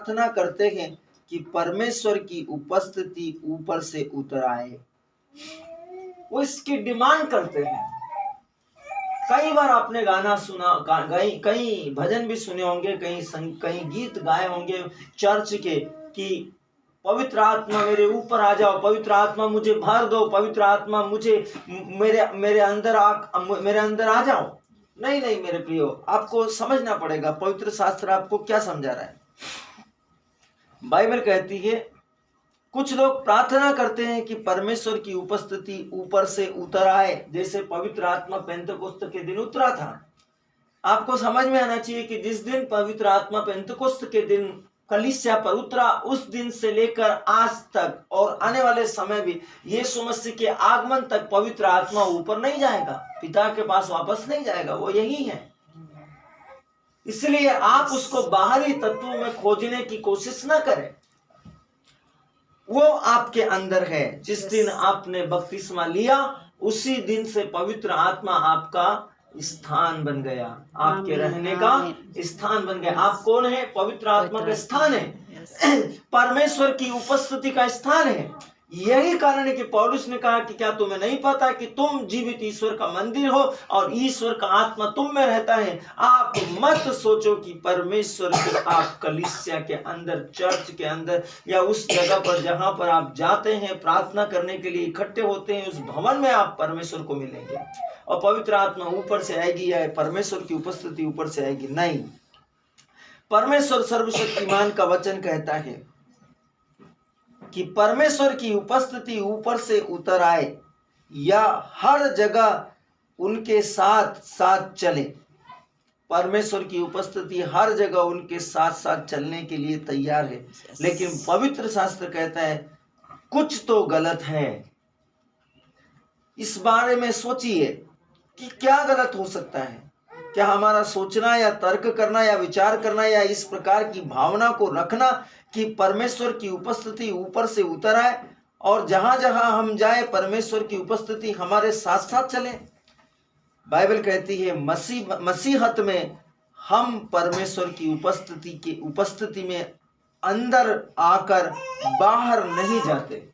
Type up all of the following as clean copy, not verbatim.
प्रार्थना करते हैं कि परमेश्वर की उपस्थिति ऊपर से उतर आए। वो इसकी डिमांड करते हैं। कई बार आपने गाना सुना, कई भजन भी सुने होंगे, कई गीत गाए होंगे चर्च के कि पवित्र आत्मा मेरे ऊपर आ जाओ, पवित्र आत्मा मुझे भर दो, पवित्र आत्मा मुझे मेरे अंदर आ जाओ। नहीं नहीं मेरे प्रियो, आपको समझना पड़ेगा पवित्र शास्त्र आपको क्या समझा रहा है। बाइबल कहती है कुछ लोग प्रार्थना करते हैं कि परमेश्वर की उपस्थिति ऊपर से उतर आए, जैसे पवित्र आत्मा पेंतकोस्त के दिन उतरा था। आपको समझ में आना चाहिए कि जिस दिन पवित्र आत्मा पेंतकोस्त के दिन कलीसिया पर उतरा, उस दिन से लेकर आज तक और आने वाले समय भी यीशु मसीह के आगमन तक पवित्र आत्मा ऊपर नहीं जाएगा, पिता के पास वापस नहीं जाएगा, वो यही है। इसलिए आप उसको बाहरी तत्वों में खोजने की कोशिश ना करें, वो आपके अंदर है। जिस दिन आपने बपतिस्मा लिया उसी दिन से पवित्र आत्मा आपका स्थान बन गया, आपके रहने का स्थान बन गया। आप कौन है? पवित्र आत्मा का स्थान है, परमेश्वर की उपस्थिति का स्थान है। यही कारण है कि पौलुस ने कहा कि क्या तुम्हें नहीं पता कि तुम जीवित ईश्वर का मंदिर हो और ईश्वर का आत्मा तुम में रहता है। आप मत सोचो कि परमेश्वर के आप कलीसिया के अंदर, चर्च के अंदर या उस जगह पर जहां पर आप जाते हैं प्रार्थना करने के लिए इकट्ठे होते हैं, उस भवन में आप परमेश्वर को मिलेंगे और पवित्र आत्मा ऊपर से आएगी या परमेश्वर की उपस्थिति ऊपर से आएगी। नहीं, परमेश्वर सर्वशक्तिमान का वचन कहता है कि परमेश्वर की उपस्थिति ऊपर से उतर आए या हर जगह उनके साथ साथ चले। परमेश्वर की उपस्थिति हर जगह उनके साथ साथ चलने के लिए तैयार है। लेकिन पवित्र शास्त्र कहता है कुछ तो गलत है। इस बारे में सोचिए कि क्या गलत हो सकता है। क्या हमारा सोचना या तर्क करना या विचार करना या इस प्रकार की भावना को रखना कि परमेश्वर की उपस्थिति ऊपर से उतर आए और जहां जहां हम जाए परमेश्वर की उपस्थिति हमारे साथ साथ चले। बाइबल कहती है मसीहत में हम परमेश्वर की उपस्थिति में अंदर आकर बाहर नहीं जाते।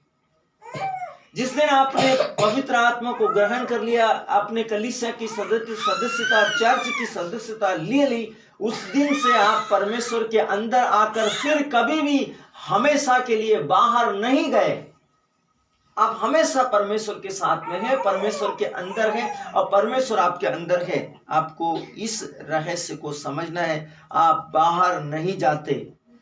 जिस दिन आपने पवित्र आत्मा को ग्रहण कर लिया, आपने कलीसिया की सदस्यता, चर्च की सदस्यता ले ली, उस दिन से आप परमेश्वर के अंदर आकर फिर कभी भी हमेशा के लिए बाहर नहीं गए। आप हमेशा परमेश्वर के साथ में है, परमेश्वर के अंदर है और परमेश्वर आपके अंदर है। आपको इस रहस्य को समझना है। आप बाहर नहीं जाते।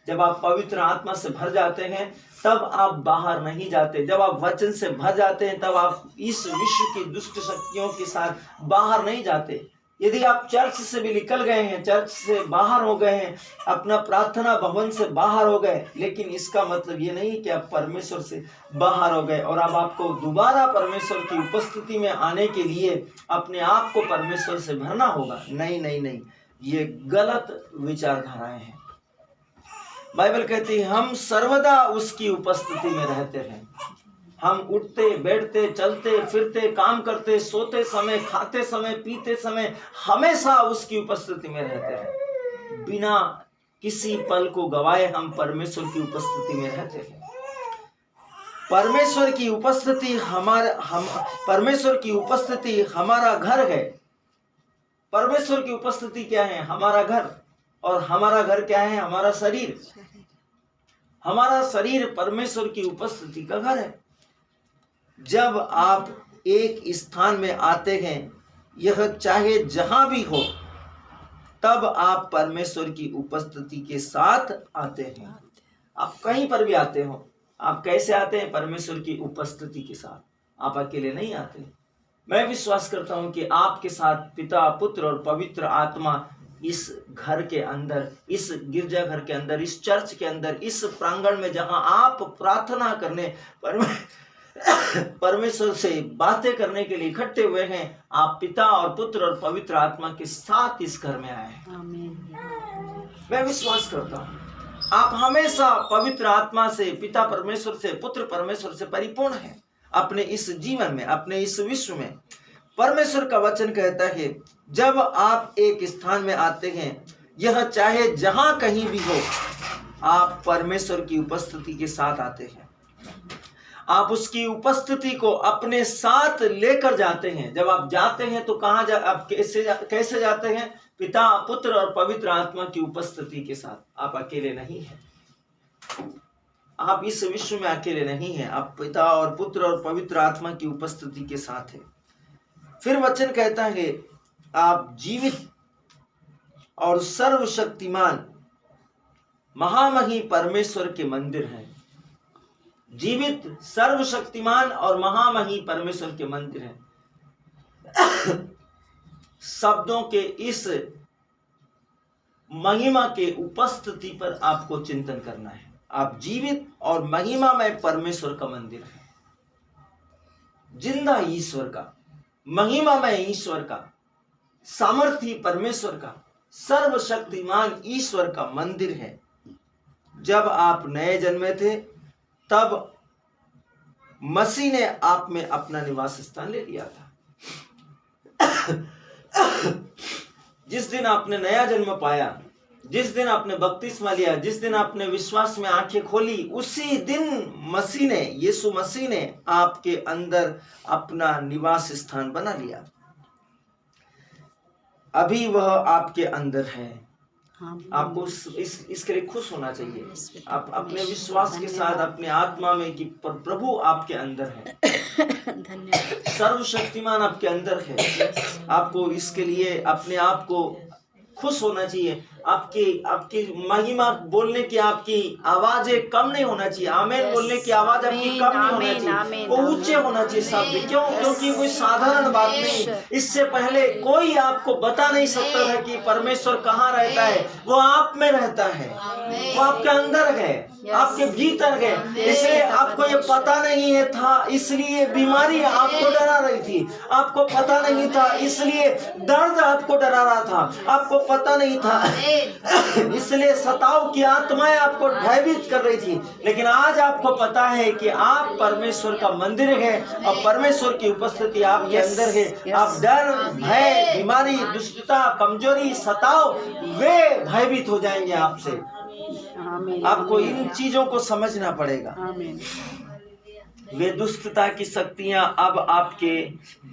जब आप पवित्र आत्मा से भर जाते हैं तब आप बाहर नहीं जाते। जब आप वचन से भर जाते हैं तब आप इस विश्व की दुष्ट शक्तियों के साथ बाहर नहीं जाते। यदि आप चर्च से भी निकल गए हैं, चर्च से बाहर हो गए हैं, अपना प्रार्थना भवन से बाहर हो गए, लेकिन इसका मतलब ये नहीं कि आप परमेश्वर से बाहर हो गए और अब आपको दोबारा परमेश्वर की उपस्थिति में आने के लिए अपने आप को परमेश्वर से भरना होगा। नहीं नहीं नहीं, ये गलत विचारधाराएं हैं। बाइबल कहती है हम सर्वदा उसकी उपस्थिति में रहते हैं। हम उठते बैठते चलते फिरते काम करते सोते समय खाते समय पीते समय हमेशा उसकी उपस्थिति में रहते हैं। बिना किसी पल को गवाए हम परमेश्वर की उपस्थिति में रहते हैं। परमेश्वर की उपस्थिति परमेश्वर की उपस्थिति हमारा घर है। परमेश्वर की उपस्थिति क्या है? हमारा घर। और हमारा घर क्या है? हमारा शरीर। हमारा शरीर परमेश्वर की उपस्थिति का घर है। जब आप एक स्थान में आते हैं, यह चाहे जहां भी हो, तब आप परमेश्वर की उपस्थिति के साथ आते हैं। आप कहीं पर भी आते हो, आप कैसे आते हैं? परमेश्वर की उपस्थिति के साथ। आप अकेले नहीं आते। मैं विश्वास करता हूं कि आपके साथ पिता, पुत्र और पवित्र आत्मा इस घर के अंदर, इस गिरजाघर के अंदर, इस चर्च के अंदर, इस प्रांगण में जहां आप प्रार्थना करने परमेश्वर से बातें करने के लिए इकट्ठे हुए हैं, आप पिता और पुत्र और पवित्र आत्मा के साथ इस घर में आए हैं। मैं विश्वास करता हूं आप हमेशा पवित्र आत्मा से, पिता परमेश्वर से, पुत्र परमेश्वर से परिपूर्ण हैं अपने इस जीवन में, अपने इस विश्व में। परमेश्वर का वचन कहता है जब आप एक स्थान में आते हैं, यह चाहे जहां कहीं भी हो, आप परमेश्वर की उपस्थिति के साथ आते हैं। आप उसकी उपस्थिति को अपने साथ लेकर जाते हैं। जब आप जाते हैं तो कहाँ आप कैसे जाते हैं? पिता, पुत्र और पवित्र आत्मा की उपस्थिति के साथ। आप अकेले नहीं हैं, आप इस विश्व में अकेले नहीं हैं, आप पिता और पुत्र और पवित्र आत्मा की उपस्थिति के साथ हैं। फिर वचन कहता है आप जीवित और सर्वशक्तिमान महामही परमेश्वर के मंदिर हैं। जीवित, सर्वशक्तिमान और महामही परमेश्वर के मंदिर हैं। शब्दों के इस महिमा के उपस्थिति पर आपको चिंतन करना है। आप जीवित और महिमामय परमेश्वर का मंदिर है, जिंदा ईश्वर का, महिमामय ईश्वर का, सामर्थी परमेश्वर का, सर्वशक्तिमान ईश्वर का मंदिर है। जब आप नए जन्मे थे तब मसीह ने आप में अपना निवास स्थान ले लिया था। जिस दिन आपने नया जन्म पाया, जिस दिन आपने बपतिस्मा लिया, जिस दिन आपने विश्वास में आंखें खोली, उसी दिन मसीह ने, यीशु मसीह ने आपके अंदर अपना निवास स्थान बना लिया। अभी वह आपके अंदर है। आपको इसके लिए खुश होना चाहिए। आप अपने विश्वास के साथ अपने आत्मा में कि प्रभु आपके अंदर है, सर्वशक्तिमान आपके अंदर है। आपको इसके लिए अपने आप को खुश होना चाहिए। आपकी महिमा बोलने की आपकी आवाजें कम नहीं होना चाहिए। आमीन बोलने की आवाज आपकी कम नहीं होना चाहिए, वो ऊंचे होना चाहिए शब्द। क्यों? क्योंकि कोई साधारण बात नहीं। इससे पहले कोई आपको बता नहीं सकता था कि परमेश्वर कहाँ रहता है। वो आप में रहता है, वो आपके अंदर है, आपके भीतर है। इसलिए आपको ये पता नहीं है था, इसलिए बीमारी आपको डरा रही थी। आपको पता नहीं था, इसलिए दर्द आपको डरा रहा था। आपको पता नहीं था, इसलिए सताव की आत्माएं आपको भयभीत कर रही थी। लेकिन आज आपको पता है कि आप परमेश्वर का मंदिर है और परमेश्वर की उपस्थिति आपके अंदर है। आप डर, भय, बीमारी, दुष्टता, कमजोरी, सताव, वे भयभीत हो जाएंगे आपसे। आपको इन चीजों को समझना पड़ेगा। वे दुष्टता की शक्तियां अब आपके